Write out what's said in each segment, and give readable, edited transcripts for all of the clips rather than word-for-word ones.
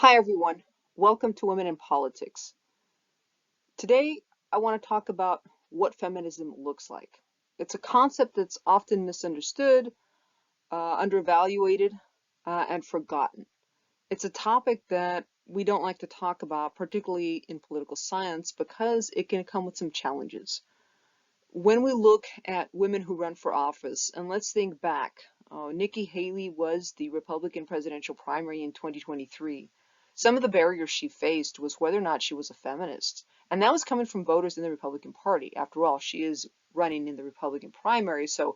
Hi, everyone. Welcome to Women in Politics. Today, I want to talk about what feminism looks like. It's a concept that's often misunderstood, undervaluated, and forgotten. It's a topic that we don't like to talk about, particularly in political science, because it can come with some challenges. When we look at women who run for office, and let's think back, Nikki Haley was the Republican presidential primary in 2023. Some of the barriers she faced was whether or not she was a feminist. And that was coming from voters in the Republican Party. After all, she is running in the Republican primary, so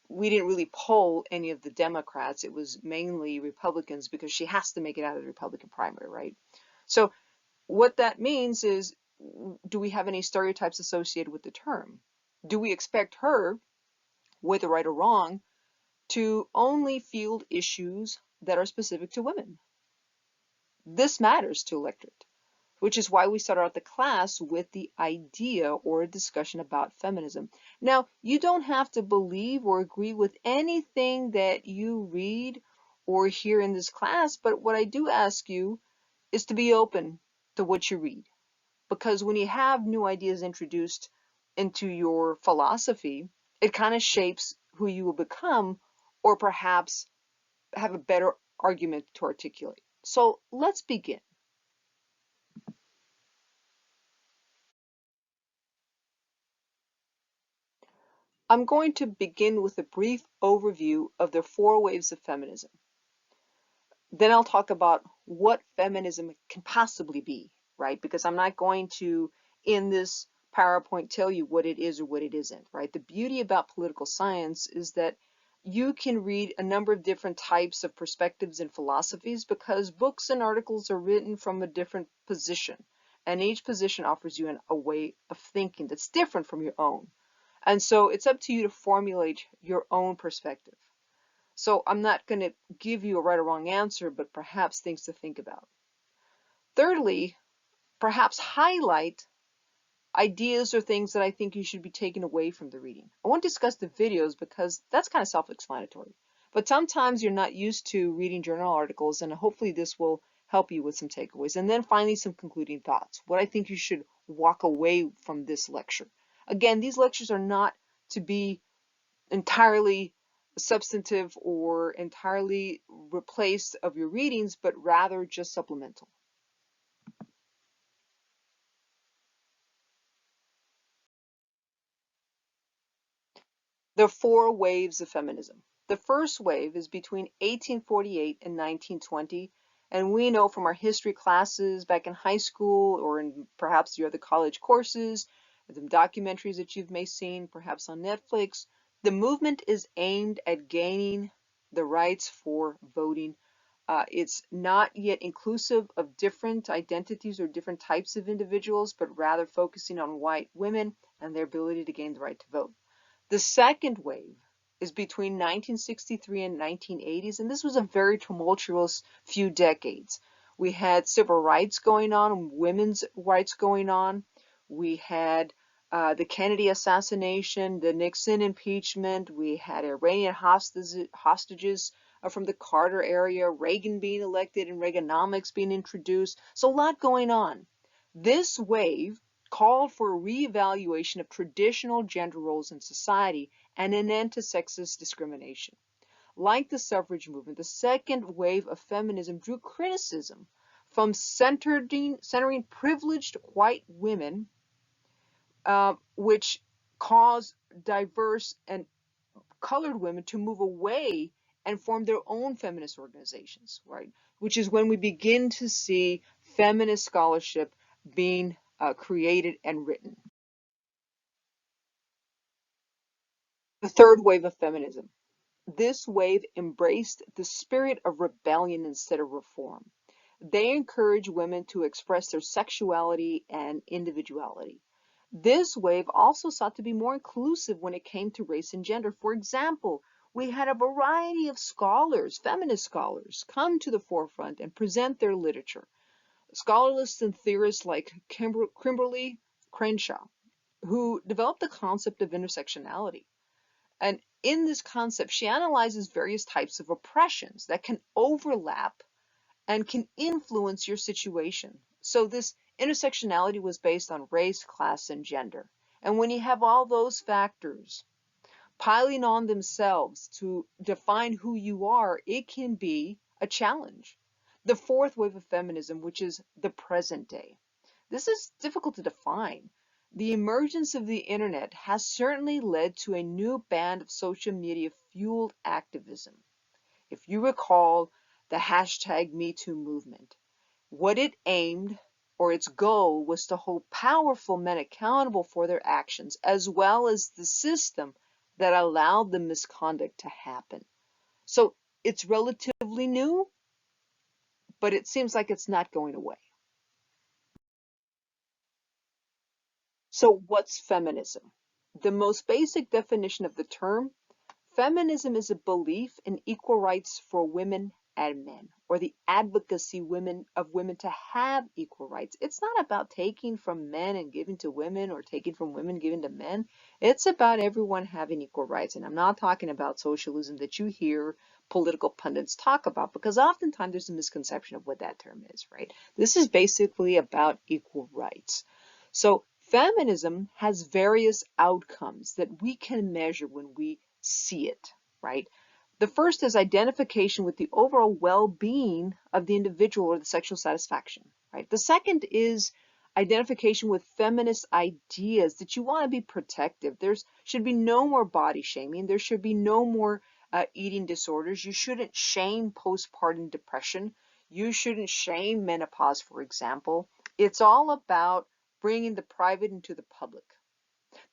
we didn't really poll any of the Democrats. It was mainly Republicans because she has to make it out of the Republican primary, right? So what that means is, do we have any stereotypes associated with the term? Do we expect her, whether right or wrong, to only field issues that are specific to women? This matters to electorate, which is why we started out the class with the idea or a discussion about feminism. Now, you don't have to believe or agree with anything that you read or hear in this class, but what I do ask you is to be open to what you read. Because when you have new ideas introduced into your philosophy, it kind of shapes who you will become, or perhaps have a better argument to articulate. So let's begin. I'm going to begin with a brief overview of the four waves of feminism. Then I'll talk about what feminism can possibly be, right? Because I'm not going to, in this PowerPoint, tell you what it is or what it isn't, right? The beauty about political science is that you can read a number of different types of perspectives and philosophies because books and articles are written from a different position. And each position offers you a way of thinking that's different from your own. And so it's up to you to formulate your own perspective. So I'm not going to give you a right or wrong answer, but perhaps things to think about. Thirdly, perhaps highlight ideas or things that I think you should be taking away from the reading. I won't discuss the videos because that's kind of self-explanatory. But sometimes you're not used to reading journal articles, and hopefully this will help you with some takeaways. And then finally, some concluding thoughts. What I think you should walk away from this lecture. Again, these lectures are not to be entirely substantive or entirely replaced of your readings, but rather just supplemental. There are four waves of feminism. The first wave is between 1848 and 1920, and we know from our history classes back in high school or in perhaps your other college courses, the documentaries that you've may seen perhaps on Netflix, the movement is aimed at gaining the rights for voting. It's not yet inclusive of different identities or different types of individuals, but rather focusing on white women and their ability to gain the right to vote. The second wave is between 1963 and 1980s, and this was a very tumultuous few decades. We had civil rights going on, women's rights going on. We had the Kennedy assassination, the Nixon impeachment. We had Iranian hostages from the Carter area, Reagan being elected, and Reaganomics being introduced. So a lot going on. This wave called for a reevaluation of traditional gender roles in society and an end to sexist discrimination. Like the suffrage movement, the second wave of feminism drew criticism from centering privileged white women, which caused diverse and colored women to move away and form their own feminist organizations, right? Which is when we begin to see feminist scholarship being created and written. The third wave of feminism. This wave embraced the spirit of rebellion instead of reform. They encourage women to express their sexuality and individuality. This wave also sought to be more inclusive when it came to race and gender. For example, we had a variety of scholars, feminist scholars, come to the forefront and present their literature. Scholars and theorists like Kimberly Crenshaw, who developed the concept of intersectionality. And in this concept, she analyzes various types of oppressions that can overlap and can influence your situation. So this intersectionality was based on race, class, and gender. And when you have all those factors piling on themselves to define who you are, it can be a challenge. The fourth wave of feminism, which is the present day. This is difficult to define. The emergence of the internet has certainly led to a new band of social media fueled activism. If you recall the hashtag #MeToo movement, what it aimed, or its goal, was to hold powerful men accountable for their actions, as well as the system that allowed the misconduct to happen. So it's relatively new, but it seems like it's not going away. So what's feminism? The most basic definition of the term: feminism is a belief in equal rights for women and men, or the advocacy of women to have equal rights. It's not about taking from men and giving to women, or taking from women giving to men. It's about everyone having equal rights. And I'm not talking about socialism that you hear political pundits talk about, because oftentimes there's a misconception of what that term is, right? This is basically about equal rights. So feminism has various outcomes that we can measure when we see it, right? The first is identification with the overall well-being of the individual, or the sexual satisfaction, right? The second is identification with feminist ideas that you want to be protective. There should be no more body shaming. There should be no more eating disorders. You shouldn't shame postpartum depression. You shouldn't shame menopause, for example. It's all about bringing the private into the public.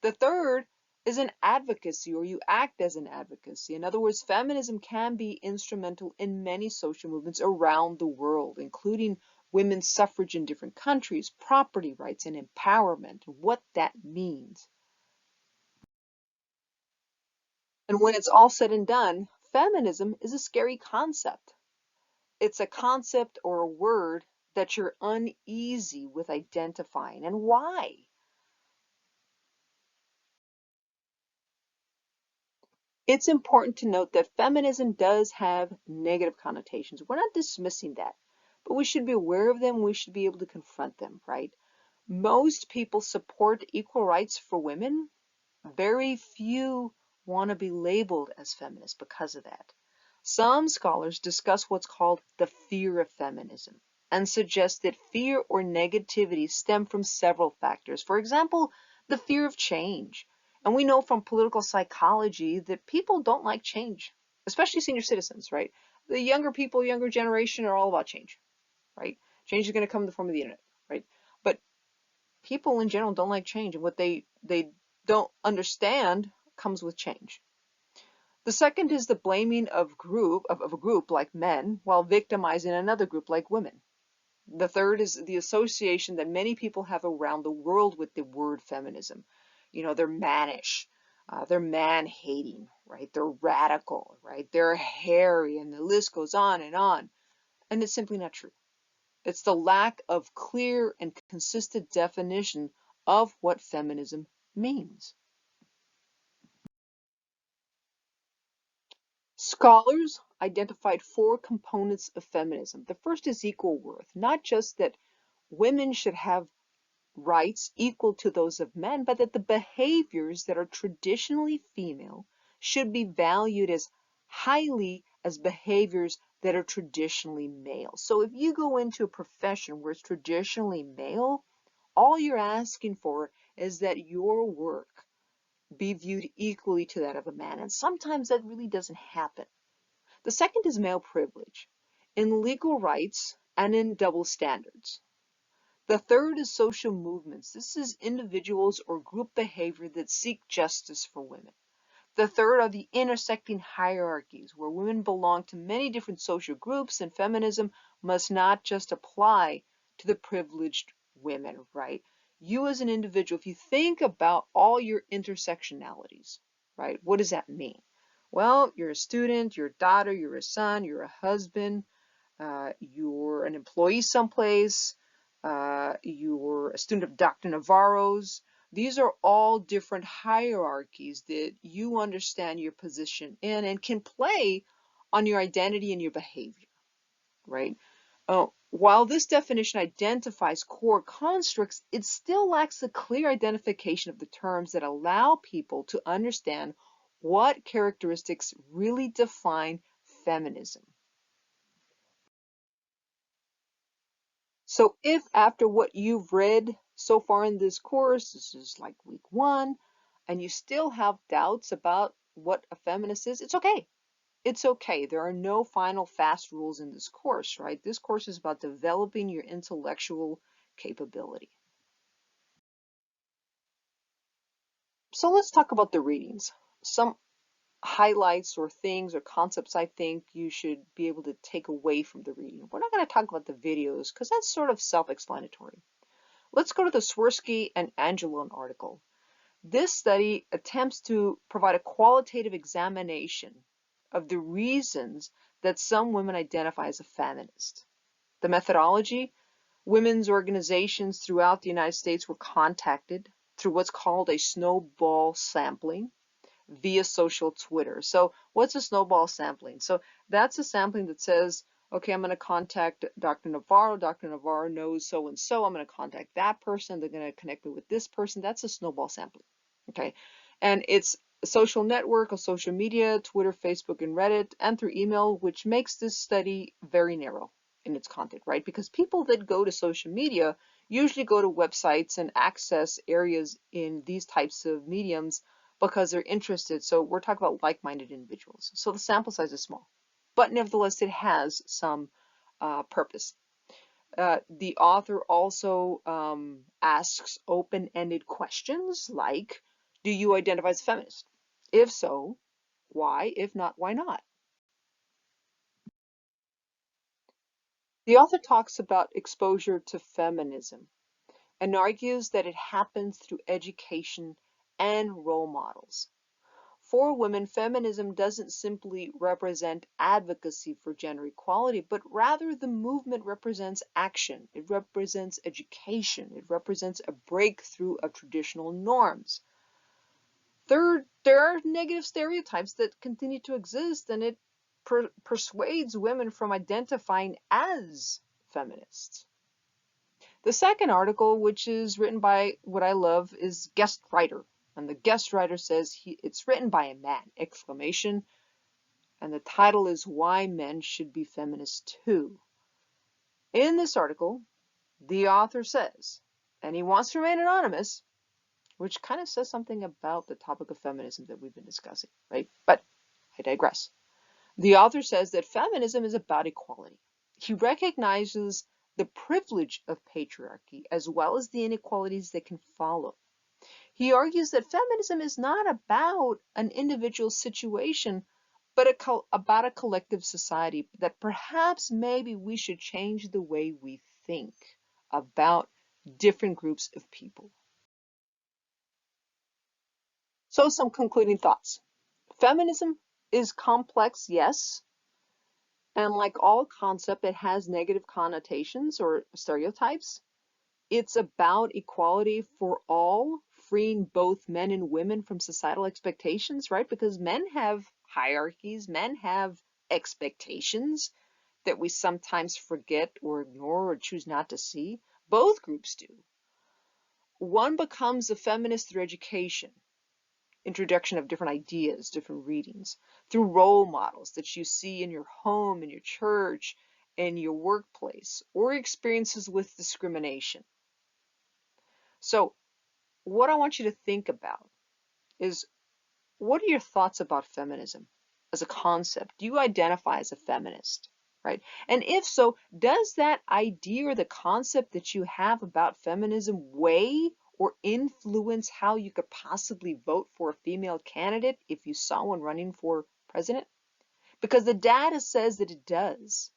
The third is an advocacy, or you act as an advocacy. In other words, feminism can be instrumental in many social movements around the world, including women's suffrage in different countries, property rights, and empowerment, and what that means. And when it's all said and done, feminism is a scary concept. It's a concept or a word that you're uneasy with identifying. And why? It's important to note that feminism does have negative connotations. We're not dismissing that, but we should be aware of them. We should be able to confront them, right? Most people support equal rights for women. Very few want to be labeled as feminists because of that. Some scholars discuss what's called the fear of feminism and suggest that fear or negativity stem from several factors. For example, the fear of change. And we know from political psychology that people don't like change, especially senior citizens, right? The younger people, younger generation, are all about change, right? Change is going to come in the form of the internet, right? But people in general don't like change, and what they don't understand comes with change. The second is the blaming of a group like men while victimizing another group like women. The third is the association that many people have around the world with the word feminism. You know, they're mannish, they're man-hating, right? They're radical, right? They're hairy, and the list goes on and on. And it's simply not true. It's the lack of clear and consistent definition of what feminism means. Scholars identified four components of feminism. The first is equal worth, not just that women should have rights equal to those of men, but that the behaviors that are traditionally female should be valued as highly as behaviors that are traditionally male. So if you go into a profession where it's traditionally male, all you're asking for is that your work be viewed equally to that of a man. And sometimes that really doesn't happen. The second is male privilege in legal rights and in double standards. The third is social movements. This is individuals or group behavior that seek justice for women. The third are the intersecting hierarchies, where women belong to many different social groups, and feminism must not just apply to the privileged women, right? You as an individual, if you think about all your intersectionalities, right, what does that mean? Well, you're a student, you're a daughter, you're a son, you're a husband, you're an employee someplace, you're a student of Dr. Navarro's. These are all different hierarchies that you understand your position in and can play on your identity and your behavior, right? While this definition identifies core constructs, it still lacks a clear identification of the terms that allow people to understand what characteristics really define feminism. So if after what you've read so far in this course, this is like week 1, and you still have doubts about what a feminist is, it's okay. It's okay. There are no final fast rules in this course, right? This course is about developing your intellectual capability. So let's talk about the readings. Some highlights or things or concepts I think you should be able to take away from the reading. We're not going to talk about the videos because that's sort of self-explanatory. Let's go to the Swirsky and Angelone article. This study attempts to provide a qualitative examination of the reasons that some women identify as a feminist. The methodology: women's organizations throughout the United States were contacted through what's called a snowball sampling via social Twitter. So what's a snowball sampling? So that's a sampling that says, okay, I'm going to contact Dr. Navarro. Dr. Navarro knows so and so. I'm going to contact that person. They're going to connect me with this person. That's a snowball sampling. Okay. And it's a social network, a social media, Twitter, Facebook, and Reddit, and through email, which makes this study very narrow in its content, right? Because people that go to social media usually go to websites and access areas in these types of mediums because they're interested. So we're talking about like-minded individuals. So the sample size is small, but nevertheless, it has some purpose. The author also asks open-ended questions like, do you identify as a feminist? If so, why? If not, why not? The author talks about exposure to feminism and argues that it happens through education and role models. For women, feminism doesn't simply represent advocacy for gender equality, but rather the movement represents action. It represents education. It represents a breakthrough of traditional norms. Third, there are negative stereotypes that continue to exist, and it persuades women from identifying as feminists. The second article, which is written by what I love, is guest writer. And the guest writer says it's written by a man, exclamation. And the title is Why Men Should Be Feminists Too. In this article, the author says, and he wants to remain anonymous, which kind of says something about the topic of feminism that we've been discussing, right? But I digress. The author says that feminism is about equality. He recognizes the privilege of patriarchy as well as the inequalities that can follow. He argues that feminism is not about an individual situation, but about a collective society, that perhaps maybe we should change the way we think about different groups of people. So some concluding thoughts. Feminism is complex, yes, and like all concept, it has negative connotations or stereotypes. It's about equality for all, freeing both men and women from societal expectations, right? Because men have hierarchies, men have expectations that we sometimes forget or ignore or choose not to see. Both groups do. One becomes a feminist through education, introduction of different ideas, different readings, through role models that you see in your home, in your church, in your workplace, or experiences with discrimination. So what I want you to think about is, what are your thoughts about feminism as a concept? Do you identify as a feminist, right? And if so, does that idea or the concept that you have about feminism weigh or influence how you could possibly vote for a female candidate if you saw one running for president? Because the data says that it does.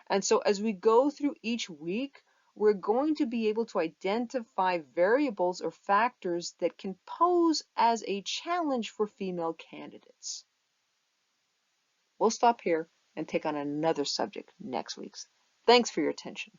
And so as we go through each week, we're going to be able to identify variables or factors that can pose as a challenge for female candidates. We'll stop here and take on another subject next week. Thanks for your attention.